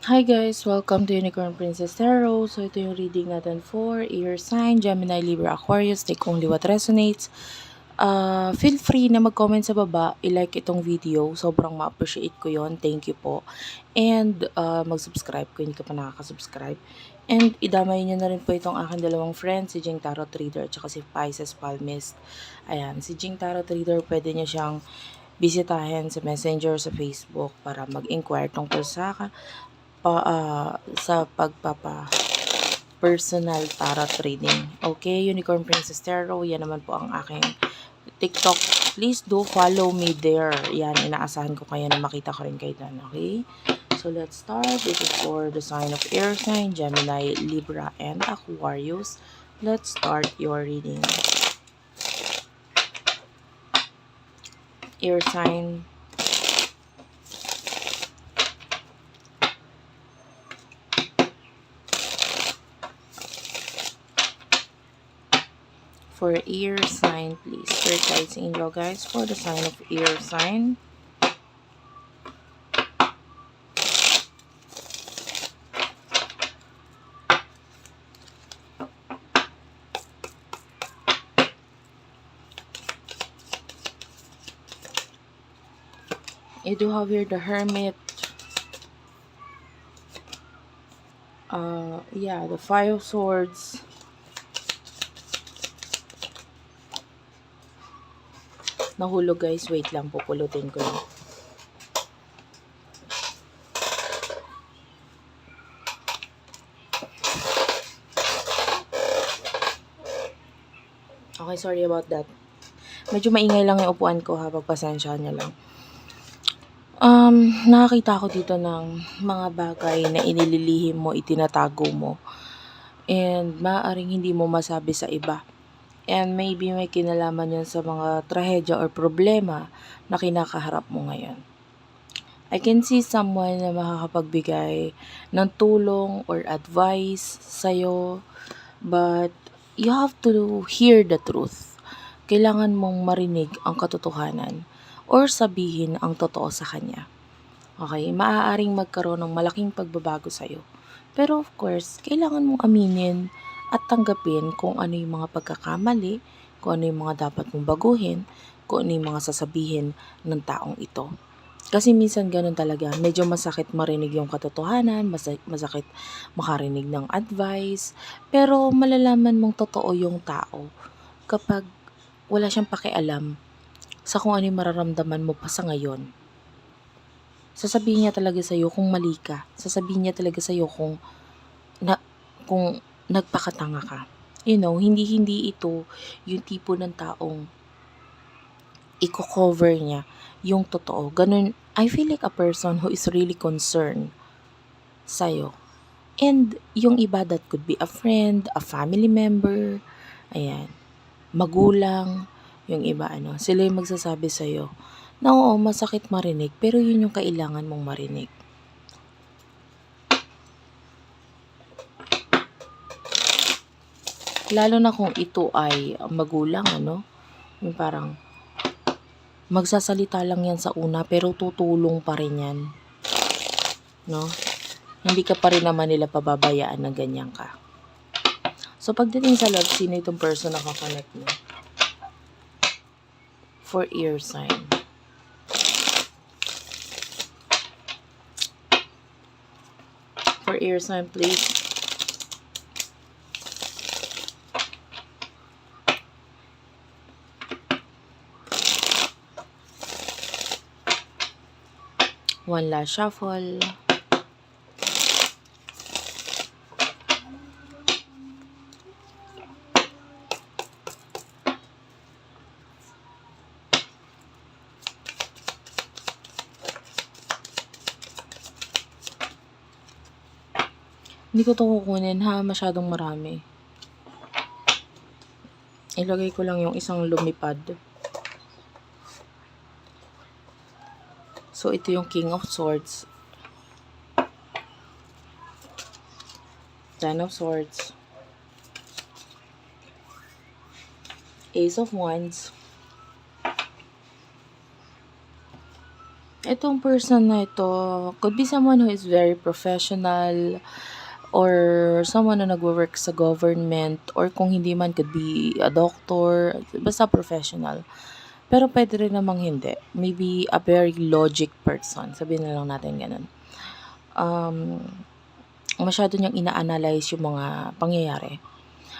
Hi guys! Welcome to Unicorn Princess Tarot. So ito yung reading natin for Air Sign, Gemini, Libra, Aquarius. Take only what resonates. Feel free na mag-comment sa baba, i-like itong video. Sobrang ma-appreciate ko yon. Thank you po. And mag-subscribe kung hindi ka pa nakaka-subscribe. And idamay nyo na rin po itong aking dalawang friends, si Jing Tarot Reader at si Pisces Palmist. Ayan, si Jing Tarot Reader, pwede nyo siyang bisitahin sa Messenger sa Facebook para mag-inquire tungkol sa personal tarot reading. Okay, Unicorn Princess Tarot, yan naman po ang aking TikTok. Please do follow me there. Yan, inaasahan ko kayo na makita ko rin kayo doon. Okay? So, let's start. This is for the sign of air sign, Gemini, Libra, and Aquarius. Let's start your reading. Air sign. For air sign, please. Spirit guides, angel guys, for the sign of air sign. You do have here the Hermit. Yeah, the Five of Swords. Nahulog guys, wait lang, pupulutin ko lang. Okay, sorry about that. Medyo maingay lang yung upuan ko ha, pagpasensyahan niyo lang. Nakakita ko dito ng mga bagay na inililihim mo, itinatago mo. And maaaring hindi mo masabi sa iba. And maybe may kinalaman yan sa mga trahedya or problema na kinakaharap mo ngayon. I can see someone na makakapagbigay ng tulong or advice sa'yo, but you have to hear the truth. Kailangan mong marinig ang katotohanan or sabihin ang totoo sa kanya. Okay, maaaring magkaroon ng malaking pagbabago sa'yo. Pero of course, kailangan mong aminin at tanggapin kung ano yung mga pagkakamali, kung ano yung mga dapat mong baguhin, kung ano yung mga sasabihin ng taong ito. Kasi minsan ganun talaga, medyo masakit marinig yung katotohanan, masakit makarinig ng advice, pero malalaman mong totoo yung tao kapag wala siyang pakialam sa kung ano yung mararamdaman mo pa sa ngayon. Sasabihin niya talaga sa'yo kung mali ka. Sasabihin niya talaga sa'yo na, kung nagpakatanga ka. You know, hindi ito yung tipo ng taong i-cover niya yung totoo. Ganun, I feel like a person who is really concerned sa'yo. And yung iba, that could be a friend, a family member, ayan, magulang, yung iba sila yung magsasabi sa'yo na oo, masakit marinig, pero yun yung kailangan mong marinig. Lalo na kung ito ay magulang, yung parang magsasalita lang yan sa una, pero tutulong pa rin yan, no? Hindi ka pa rin naman nila pababayaan na ganyan ka. So, pagdating sa love, sino itong person na kakonect mo? For air sign. For air sign, please. One last shuffle. Hindi ko to kukunin ha, masyadong marami. Ilagay ko lang yung isang lumipad. So, ito yung King of Swords. Ten of Swords. Ace of Wands. Itong person na ito could be someone who is very professional or someone na nagwo-work sa government or kung hindi man could be a doctor, basta professional. Pero puwede rin namang hindi. Maybe a very logic person, sabihin na lang natin gano'n. Um, Masyado niyang ina-analyze yung mga pangyayari.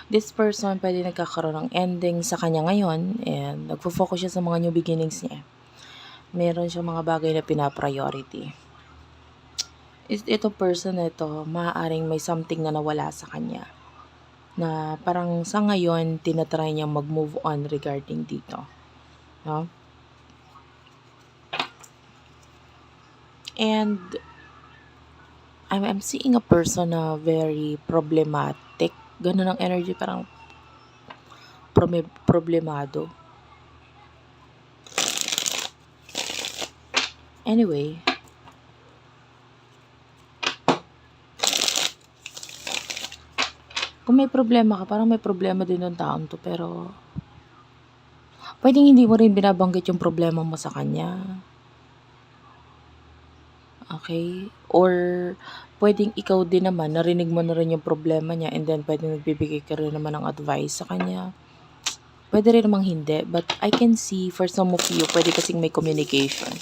This person puwede nagkakaroon ng ending sa kanya ngayon and nagfo-focus siya sa mga new beginnings niya. Meron siyang mga bagay na pina-priority. Itong person na ito, maaaring may something na nawala sa kanya na parang sa ngayon tina-try niyang mag-move on regarding dito, 'no? And I'm seeing a person na very problematic, gano'n ang energy parang problemado. Anyway, kung may problema ka, parang may problema din yung taong 'to pero puwedeng hindi mo rin binabanggit yung problema mo sa kanya, okey? Or puwedeng ikaw din naman narinig mo na rin yung problema niya and then puwedeng nagbibigay ka rin naman ng advice sa kanya. Puwede rin namang hindi, but I can see for some of you puwede kasing may communication.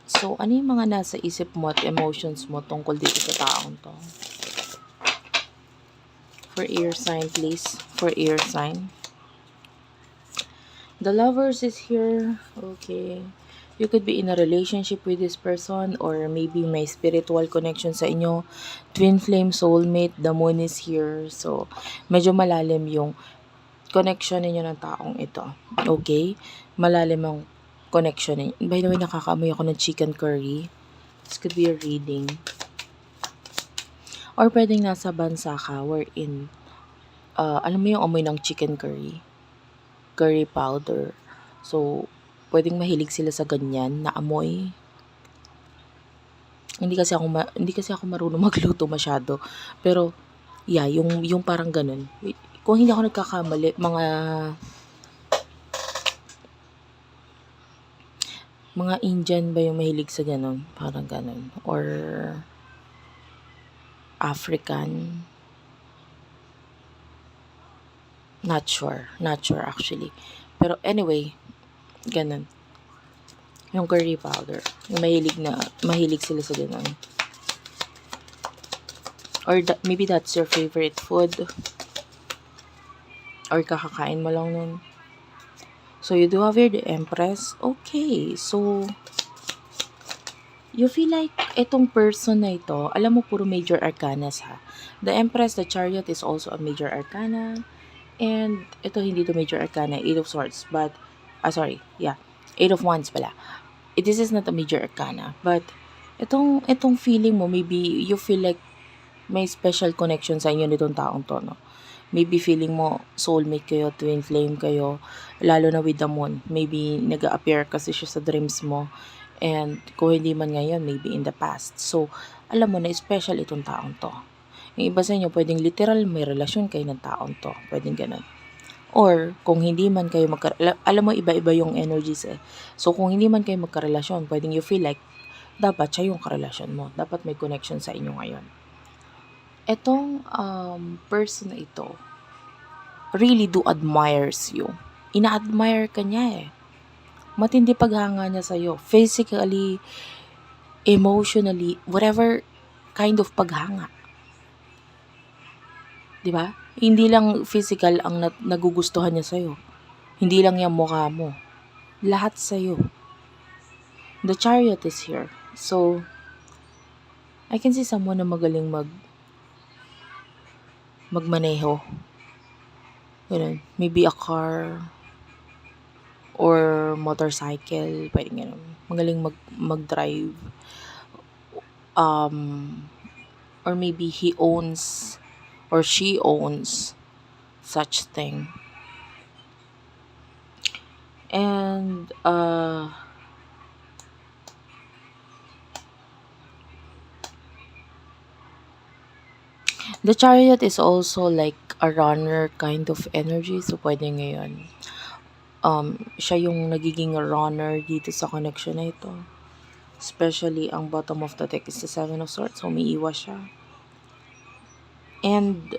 So, ano yung mga nasa isip mo at emotions mo tungkol dito sa taong 'to? For air sign, please. For air sign. The Lovers is here. Okay. You could be in a relationship with this person or maybe may spiritual connection sa inyo. Twin flame, soulmate, the moon is here. So, medyo malalim yung connection ninyo ng taong ito. Okay? Malalim ang connection ninyo. By the way, nakakaamoy ako ng chicken curry. This could be a reading. Or pwedeng nasa bansa ka wherein, alam mo yung amoy ng chicken curry? Curry powder. So, pwedeng mahilig sila sa ganyan na amoy. Hindi kasi ako marunong magluto masyado. Pero, yeah, yung parang ganun. Kung hindi ako nagkakamali, mga Indian ba yung mahilig sa ganun? Parang ganun. Or African. Not sure actually. Pero anyway, ganun. Yung curry powder. Yung mahilig sila sa ganun. Or maybe that's your favorite food. Or kakakain mo lang nun. So, you do have here the Empress. Okay, so, you feel like itong person na ito, alam mo puro major arcanas ha. The Empress, the Chariot is also a major arcana. And ito hindi to major arcana, Eight of Swords. But, Eight of Wands pala. This is not a major arcana. But, itong feeling mo, maybe you feel like may special connection sa inyo nitong taong to, no? Maybe feeling mo soulmate kayo, twin flame kayo, lalo na with the moon. Maybe nag-a-appear kasi siya sa dreams mo. And kung hindi man ngayon, maybe in the past. So, alam mo na special itong taong to. Yung iba sa inyo, pwedeng literal may relasyon kayo ng taong to. Pwedeng ganun. Or, kung hindi man kayo alam mo, iba-iba yung energies eh. So, kung hindi man kayo magkarelasyon, pwedeng you feel like, dapat siya yung karelasyon mo. Dapat may connection sa inyo ngayon. Etong person na ito really do admires you. Ina-admire ka niya eh. Matindi paghanga niya sa'yo. Physically, emotionally, whatever kind of paghanga. Diba? Hindi lang physical ang nagugustuhan niya sa'yo. Hindi lang yung mukha mo. Lahat sa'yo. The Chariot is here. So, I can see someone na magaling magmaneho. Ganun. Maybe a car or motorcycle. Pwede ganun. Magaling mag-drive. Or maybe he owns or she owns such thing. And, the Chariot is also like a runner kind of energy. So, pwede ngayon. siya yung nagiging runner dito sa connection na ito. Especially ang bottom of the deck is the Seven of Swords, so umiiwas siya. And,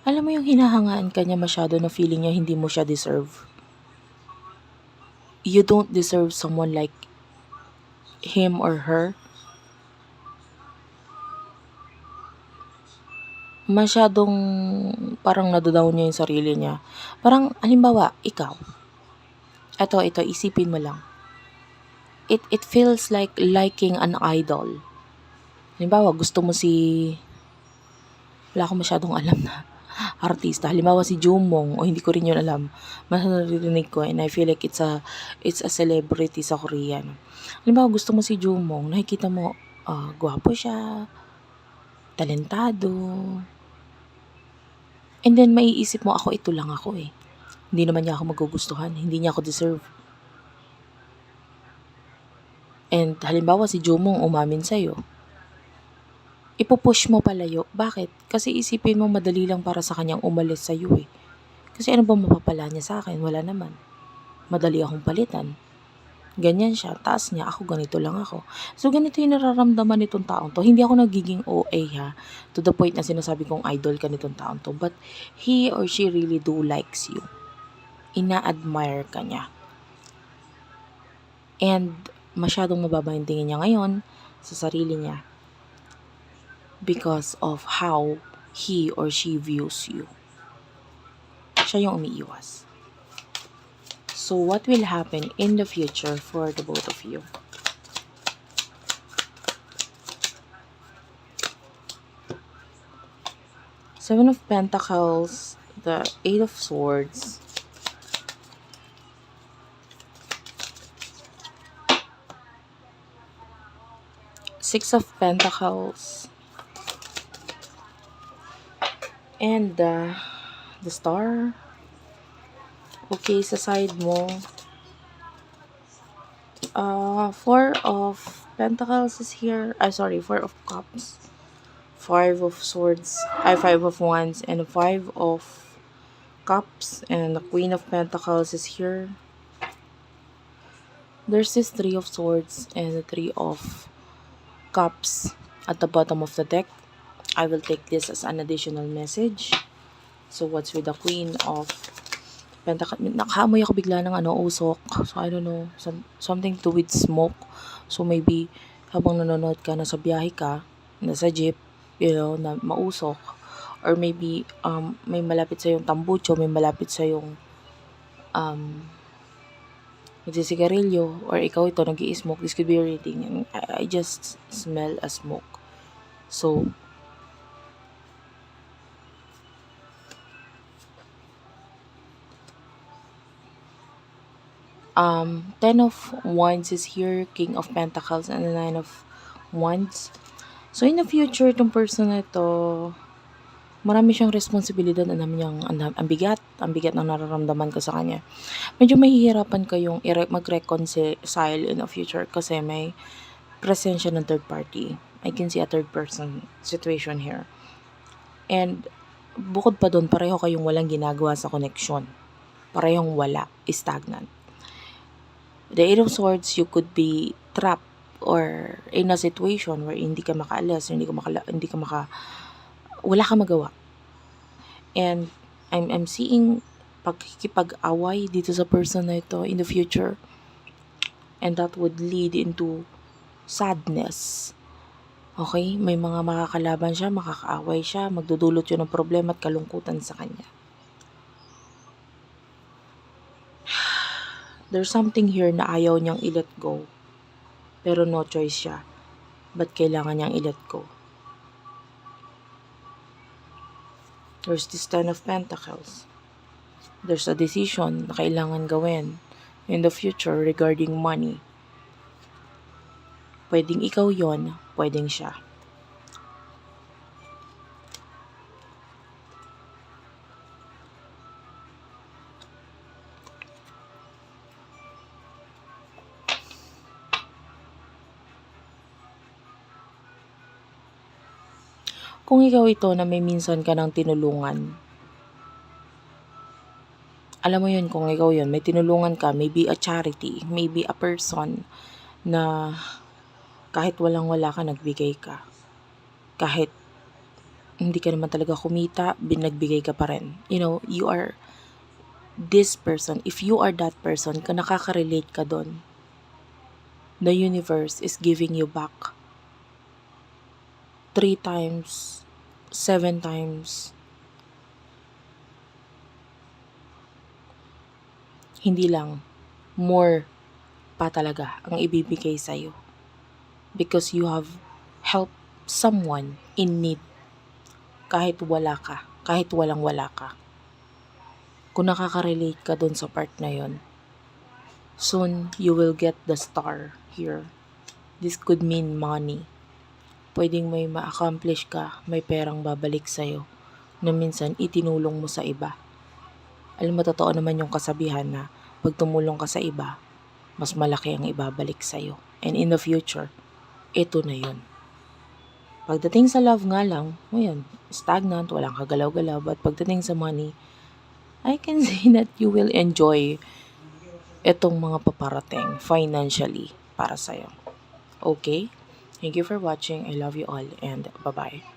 alam mo yung hinahangaan ka niya masyado na feeling niya hindi mo siya deserve. You don't deserve someone like him or her. Masyadong parang nado-down niya yung sarili niya. Parang, halimbawa, ikaw, ito, isipin mo lang. It feels like liking an idol. Halimbawa, gusto mo wala akong masyadong alam na artista. Halimbawa si Jungmong, o hindi ko rin yun alam. Mas naririnig ko and I feel like it's a celebrity sa Korean. Halimbawa, gusto mo si Jungmong, nakikita mo, gwapo siya, talentado. And then, maiisip mo, ito lang ako eh. Hindi naman niya ako magugustuhan. Hindi niya ako deserve. And halimbawa si Jungmong umamin sa'yo. Ipupush mo palayo. Bakit? Kasi isipin mo madali lang para sa kanyang umalis sa'yo eh. Kasi ano ba mapapala niya sa akin? Wala naman. Madali akong palitan. Ganyan siya. Taas niya. Ako ganito lang ako. So ganito yung nararamdaman nitong taong to. Hindi ako nagiging OA ha. To the point na sinasabi kong idol ka nitong taong to. But he or she really do likes you. Ina-admire ka niya. And masyadong mababa yung tingin niya ngayon sa sarili niya. Because of how he or she views you. Siya yung umiiwas. So, what will happen in the future for the both of you? Seven of Pentacles, the Eight of Swords, Six of Pentacles, and the Star. Okay, sa side mo, Four of Pentacles is here. Four of Cups, Five of Swords, Five of Wands, and Five of Cups, and the Queen of Pentacles is here. There's this Three of Swords and the Three of Cups at the bottom of the deck. I will take this as an additional message. So, what's with the Queen of Pentacles? Nakaamoy ako bigla ng usok. So, I don't know. Something to with smoke. So, maybe habang nanonood ka, nasa biyahe ka, nasa jeep, na mausok. Or maybe, may malapit sa yung tambucho, may malapit sa yung nagsisigarilyo, or ikaw ito, nag-i-smoke. This could be a reading. I just smell a smoke. So, Ten of Wands is here, King of Pentacles, and the Nine of Wands. So, in the future, itong person na ito, marami siyang responsibilidad, ang bigat ng nararamdaman ko sa kanya. Medyo mahihirapan kayong mag-reconcile in the future kasi may presensya ng third party. I can see a third person situation here. And, bukod pa doon, pareho kayong walang ginagawa sa connection. Parehong wala, stagnant. The Eight of Swords, you could be trapped or in a situation where hindi ka makaalis, wala ka magawa. And I'm seeing pagkikipag-away dito sa person na ito in the future. And that would lead into sadness. Okay? May mga makakalaban siya, makakaaway siya, magdudulot yun ng problema at kalungkutan sa kanya. There's something here na ayaw niyang i-let go. Pero no choice siya. But kailangan niyang i-let go. There's this Ten of Pentacles. There's a decision na kailangan gawin in the future regarding money. Pwedeng ikaw yon, pwedeng siya. Kung ikaw ito na may minsan ka ng tinulungan, alam mo yun, kung ikaw yun, may tinulungan ka, maybe a charity, maybe a person na kahit walang-wala ka, nagbigay ka. Kahit hindi ka naman talaga kumita, nagbigay ka pa rin. You know, you are this person. If you are that person, kung nakaka-relate ka doon, the universe is giving you back 3 times, 7 times. Hindi lang, more pa talaga ang ibibigay sa'yo. Because you have helped someone in need. Kahit wala ka, kahit walang-wala ka. Kung nakaka-relate ka dun sa part na yon, soon you will get the star here. This could mean money. Pwedeng may ma-accomplish ka, may perang babalik sa'yo na minsan itinulong mo sa iba. Alam mo, totoo naman yung kasabihan na pag tumulong ka sa iba, mas malaki ang ibabalik sa'yo. And in the future, ito na yun. Pagdating sa love nga lang, ngayon, stagnant, walang kagalaw-galaw. But pagdating sa money, I can say that you will enjoy itong mga paparating financially para sa'yo. Okay? Thank you for watching. I love you all and bye-bye.